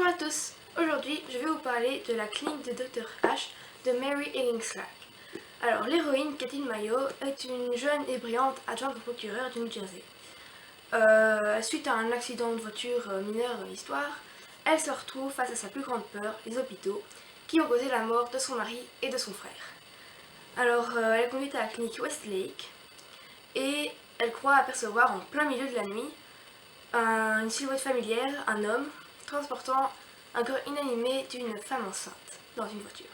Bonjour à tous, aujourd'hui je vais vous parler de la clinique de Dr H de Mary Higgins Clark. Alors l'héroïne Kathleen Mayo est une jeune et brillante adjointe au procureur du New Jersey. Suite à un accident de voiture mineur dans l'histoire, elle se retrouve face à sa plus grande peur, les hôpitaux, qui ont causé la mort de son mari et de son frère. Alors elle est conduite à la clinique Westlake et elle croit apercevoir en plein milieu de la nuit une silhouette familière, un homme, transportant un corps inanimé d'une femme enceinte dans une voiture.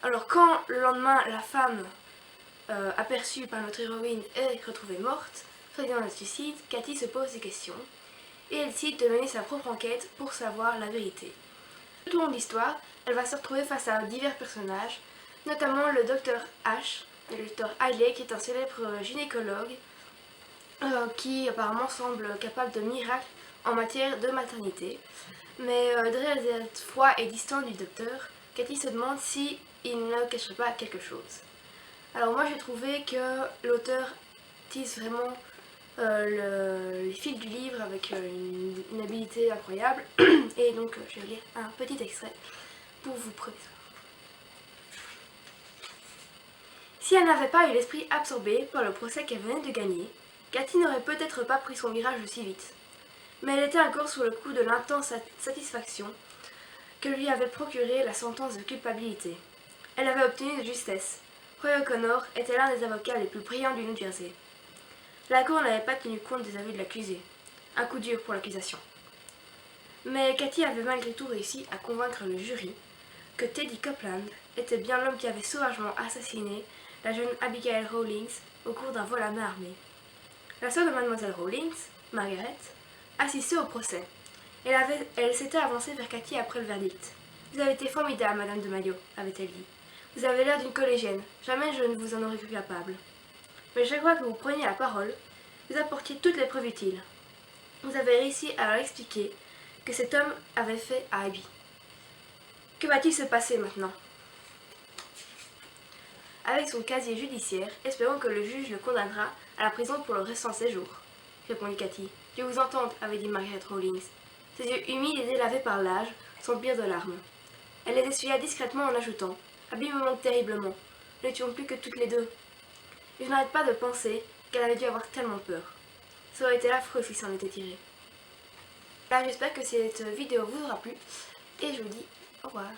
Alors quand le lendemain la femme aperçue par notre héroïne est retrouvée morte, président d'un suicide, Cathy se pose des questions et elle décide de mener sa propre enquête pour savoir la vérité. Tout au long de l'histoire, elle va se retrouver face à divers personnages, notamment le docteur H, le docteur Haley qui est un célèbre gynécologue qui apparemment semble capable de miracles en matière de maternité. Mais derrière cette foi et distant du docteur, Cathy se demande si il ne cacherait pas quelque chose. Alors moi j'ai trouvé que l'auteur tisse vraiment les fils du livre avec une habileté incroyable et donc je vais lire un petit extrait pour vous prouver ça. Si elle n'avait pas eu l'esprit absorbé par le procès qu'elle venait de gagner, Cathy n'aurait peut-être pas pris son virage aussi vite. Mais elle était encore sous le coup de l'intense satisfaction que lui avait procuré la sentence de culpabilité. Elle avait obtenu de justesse. Roy O'Connor était l'un des avocats les plus brillants du New Jersey. La cour n'avait pas tenu compte des aveux de l'accusé. Un coup dur pour l'accusation. Mais Cathy avait malgré tout réussi à convaincre le jury que Teddy Copeland était bien l'homme qui avait sauvagement assassiné la jeune Abigail Rawlings au cours d'un vol à main armée. La sœur de mademoiselle Rawlings, Margaret, assistait au procès. Elle s'était avancée vers Cathy après le verdict. « Vous avez été formidable, madame de Mayo, avait-elle dit. Vous avez l'air d'une collégienne. Jamais je ne vous en aurais cru capable. Mais chaque fois que vous preniez la parole, vous apportiez toutes les preuves utiles. Vous avez réussi à leur expliquer que cet homme avait fait à Abby. Que va-t-il se passer maintenant ? Avec son casier judiciaire, espérons que le juge le condamnera à la prison pour le restant de ses jours, répondit Cathy. Je vous entends, avait dit Margaret Rawlings. Ses yeux humides et délavés par l'âge s'emplirent de larmes. Elle les essuya discrètement en ajoutant Abby me manque terriblement. Nous n'étions plus que toutes les deux. Et je n'arrête pas de penser qu'elle avait dû avoir tellement peur. Ça aurait été affreux s'il s'en était tiré. Là, j'espère que cette vidéo vous aura plu et je vous dis au revoir.